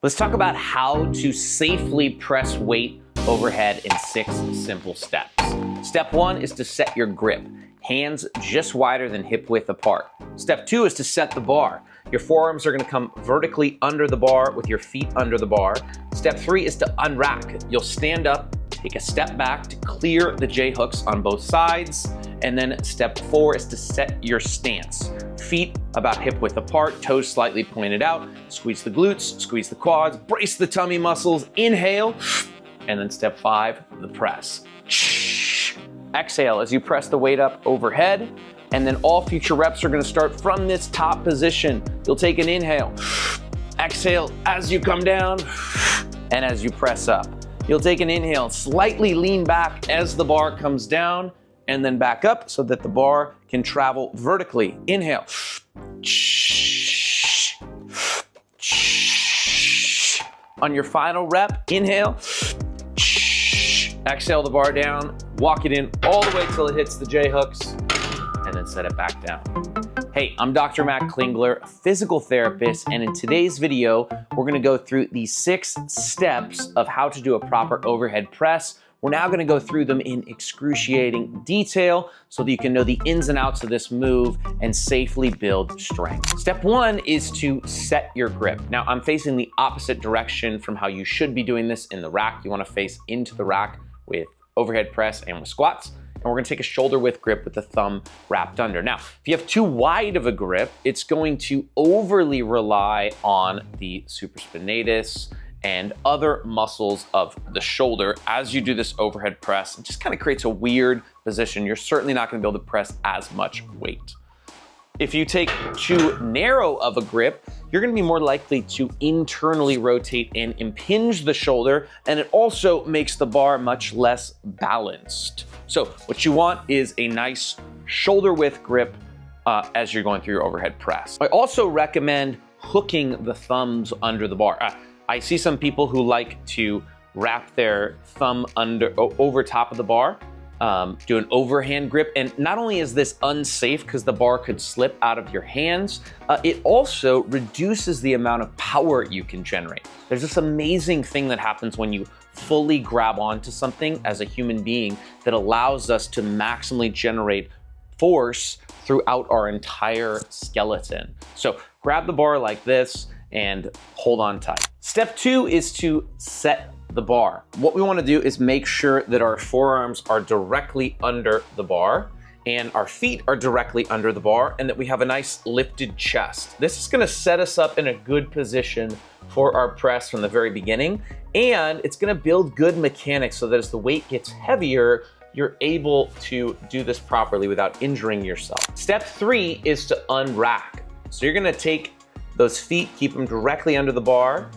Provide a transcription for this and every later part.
Let's talk about how to safely press weight overhead in 6 simple steps. Step 1 is to set your grip. Hands just wider than hip width apart. Step 2 is to set the bar. Your forearms are going to come vertically under the bar with your feet under the bar. Step 3 is to unrack. You'll stand up, take a step back to clear the J hooks on both sides. And then step 4 is to set your stance. Feet about hip width apart, toes slightly pointed out. Squeeze the glutes, squeeze the quads, brace the tummy muscles, inhale. And then step 5, the press. Exhale as you press the weight up overhead. And then all future reps are gonna start from this top position. You'll take an inhale. Exhale as you come down and as you press up. You'll take an inhale, slightly lean back as the bar comes down and then back up so that the bar can travel vertically. Inhale. On your final rep, inhale. Exhale the bar down, walk it in all the way till it hits the J hooks, and then set it back down. Hey, I'm Dr. Matt Klingler, a physical therapist, and in today's video, we're gonna go through the 6 steps of how to do a proper overhead press. We're now gonna go through them in excruciating detail so that you can know the ins and outs of this move and safely build strength. Step 1 is to set your grip. Now, I'm facing the opposite direction from how you should be doing this in the rack. You wanna face into the rack with overhead press and with squats. And we're gonna take a shoulder width grip with the thumb wrapped under. Now, if you have too wide of a grip, it's going to overly rely on the supraspinatus and other muscles of the shoulder as you do this overhead press. It just kind of creates a weird position. You're certainly not gonna be able to press as much weight. If you take too narrow of a grip, you're gonna be more likely to internally rotate and impinge the shoulder, and it also makes the bar much less balanced. So what you want is a nice shoulder width grip as you're going through your overhead press. I also recommend hooking the thumbs under the bar. I see some people who like to wrap their thumb over top of the bar, do an overhand grip. And not only is this unsafe because the bar could slip out of your hands, it also reduces the amount of power you can generate. There's this amazing thing that happens when you fully grab onto something as a human being that allows us to maximally generate force throughout our entire skeleton. So grab the bar like this and hold on tight. Step 2 is to set the bar. What we want to do is make sure that our forearms are directly under the bar and our feet are directly under the bar and that we have a nice lifted chest. This is going to set us up in a good position for our press from the very beginning, and it's going to build good mechanics so that as the weight gets heavier, you're able to do this properly without injuring yourself. Step 3 is to unrack. So you're going to take those feet, keep them directly under the bar,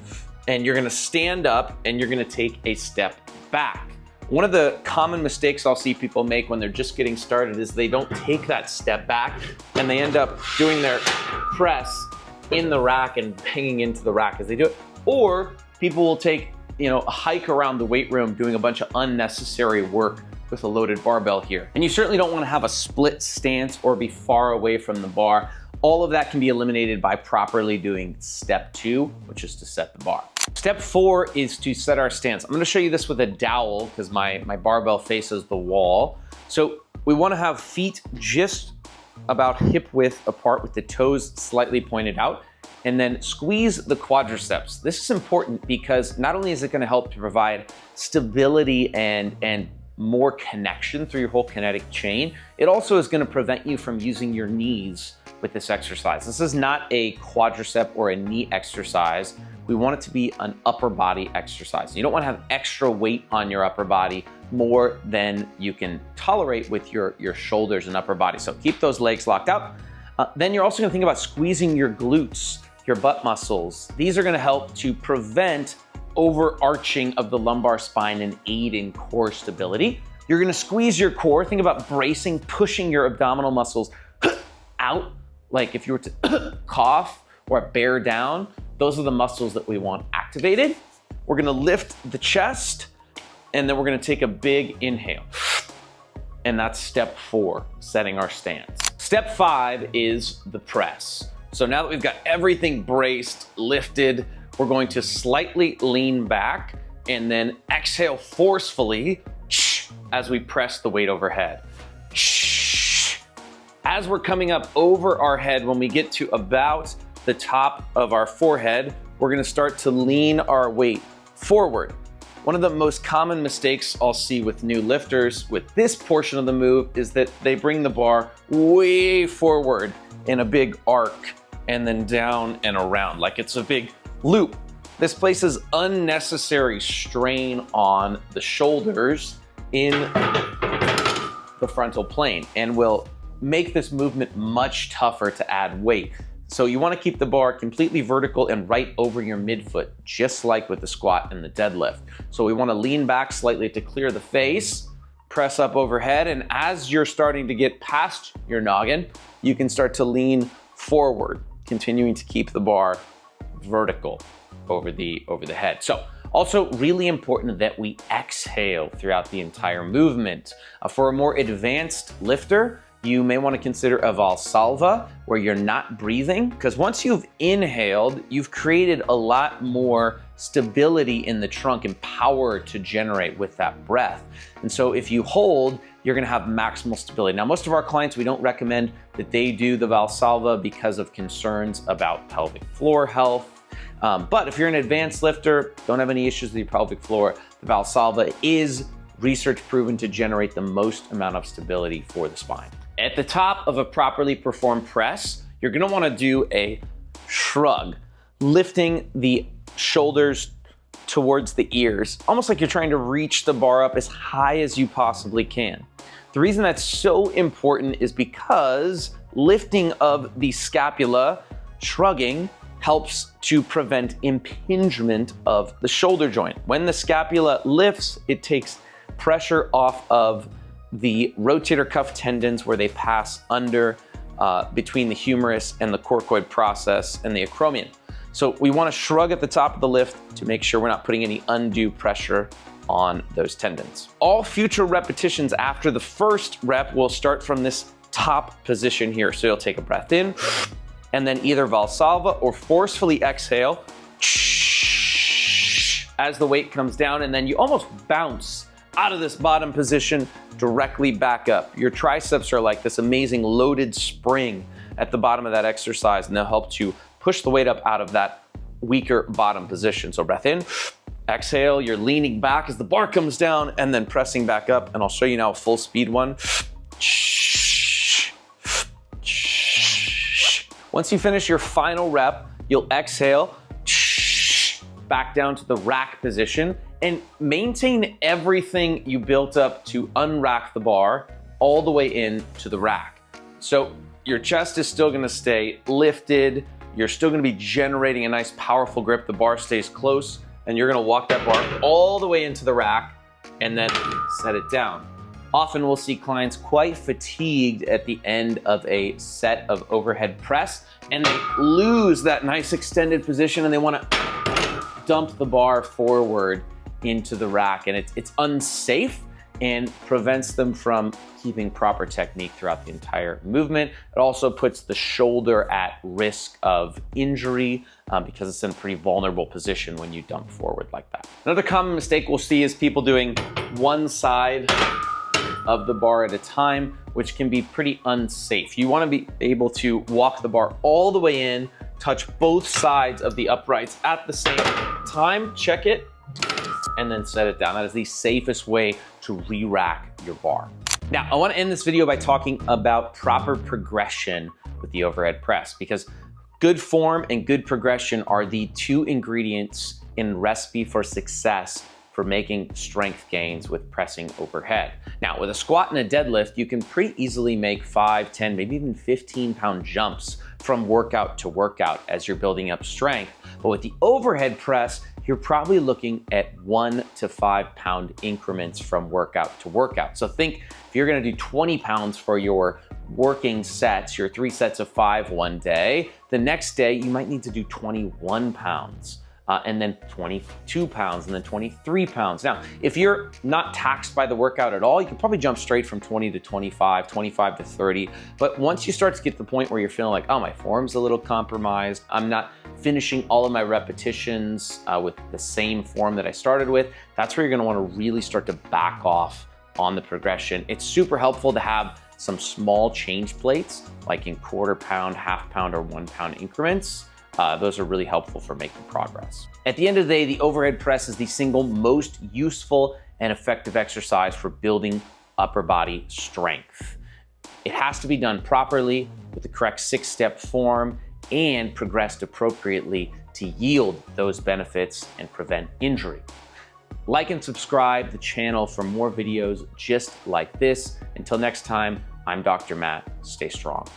and you're gonna stand up and you're gonna take a step back. One of the common mistakes I'll see people make when they're just getting started is they don't take that step back and they end up doing their press in the rack and banging into the rack as they do it. Or people will take, a hike around the weight room doing a bunch of unnecessary work with a loaded barbell here. And you certainly don't wanna have a split stance or be far away from the bar. All of that can be eliminated by properly doing step 2, which is to set the bar. Step 4 is to set our stance. I'm gonna show you this with a dowel because my barbell faces the wall. So we wanna have feet just about hip width apart with the toes slightly pointed out, and then squeeze the quadriceps. This is important because not only is it gonna help to provide stability and more connection through your whole kinetic chain, it also is gonna prevent you from using your knees with this exercise. This is not a quadricep or a knee exercise. We want it to be an upper body exercise. You don't want to have extra weight on your upper body more than you can tolerate with your shoulders and upper body. So keep those legs locked out. Then you're also gonna think about squeezing your glutes, your butt muscles. These are gonna help to prevent overarching of the lumbar spine and aid in core stability. You're gonna squeeze your core. Think about bracing, pushing your abdominal muscles out. Like if you were to cough or bear down, those are the muscles that we want activated. We're gonna lift the chest, and then we're gonna take a big inhale. And that's step 4, setting our stance. Step 5 is the press. So now that we've got everything braced, lifted, we're going to slightly lean back and then exhale forcefully as we press the weight overhead. As we're coming up over our head, when we get to about the top of our forehead, we're gonna start to lean our weight forward. One of the most common mistakes I'll see with new lifters with this portion of the move is that they bring the bar way forward in a big arc and then down and around, like it's a big loop. This places unnecessary strain on the shoulders in the frontal plane and will make this movement much tougher to add weight. So you want to keep the bar completely vertical and right over your midfoot, just like with the squat and the deadlift. So we want to lean back slightly to clear the face, press up overhead, and as you're starting to get past your noggin, you can start to lean forward, continuing to keep the bar vertical over the head. So also really important that we exhale throughout the entire movement. For a more advanced lifter, you may want to consider a Valsalva where you're not breathing, because once you've inhaled, you've created a lot more stability in the trunk and power to generate with that breath. And so if you hold, you're going to have maximal stability. Now, most of our clients, we don't recommend that they do the Valsalva because of concerns about pelvic floor health. But if you're an advanced lifter, don't have any issues with your pelvic floor, the Valsalva is research proven to generate the most amount of stability for the spine. At the top of a properly performed press, you're gonna wanna do a shrug, lifting the shoulders towards the ears, almost like you're trying to reach the bar up as high as you possibly can. The reason that's so important is because lifting of the scapula, shrugging, helps to prevent impingement of the shoulder joint. When the scapula lifts, it takes pressure off of the rotator cuff tendons where they pass under between the humerus and the coracoid process and the acromion. So we want to shrug at the top of the lift to make sure we're not putting any undue pressure on those tendons. All future repetitions after the first rep will start from this top position here. So you'll take a breath in and then either Valsalva or forcefully exhale as the weight comes down, and then you almost bounce out of this bottom position directly back up. Your triceps are like this amazing loaded spring at the bottom of that exercise, and they'll help to push the weight up out of that weaker bottom position. So breath in, exhale, you're leaning back as the bar comes down and then pressing back up. And I'll show you now a full speed one. Once you finish your final rep, you'll exhale back down to the rack position and maintain everything you built up to unrack the bar all the way in to the rack. So your chest is still gonna stay lifted, you're still gonna be generating a nice powerful grip, the bar stays close, and you're gonna walk that bar all the way into the rack and then set it down. Often we'll see clients quite fatigued at the end of a set of overhead press, and they lose that nice extended position and they wanna dump the bar forward into the rack, and it's unsafe and prevents them from keeping proper technique throughout the entire movement. It also puts the shoulder at risk of injury because it's in a pretty vulnerable position when you dump forward like that. Another common mistake we'll see is people doing one side of the bar at a time, which can be pretty unsafe. You want to be able to walk the bar all the way in, touch both sides of the uprights at the same time, check it, and then set it down. That is the safest way to re-rack your bar. Now, I want to end this video by talking about proper progression with the overhead press, because good form and good progression are the two ingredients in recipe for success for making strength gains with pressing overhead. Now, with a squat and a deadlift, you can pretty easily make 5, 10, maybe even 15-pound jumps from workout to workout as you're building up strength. But with the overhead press, you're probably looking at 1 to 5 pound increments from workout to workout. So think if you're gonna do 20 pounds for your working sets, your 3 sets of 5 one day, the next day you might need to do 21 pounds. and then 22 pounds, and then 23 pounds. Now, if you're not taxed by the workout at all, you can probably jump straight from 20 to 25, 25 to 30. But once you start to get to the point where you're feeling like, oh, my form's a little compromised, I'm not finishing all of my repetitions with the same form that I started with, that's where you're gonna wanna really start to back off on the progression. It's super helpful to have some small change plates, like in quarter pound, half pound, or 1 pound increments. Those are really helpful for making progress. At the end of the day, the overhead press is the single most useful and effective exercise for building upper body strength. It has to be done properly with the correct 6-step form and progressed appropriately to yield those benefits and prevent injury. Like and subscribe the channel for more videos just like this. Until next time, I'm Dr. Matt. Stay strong.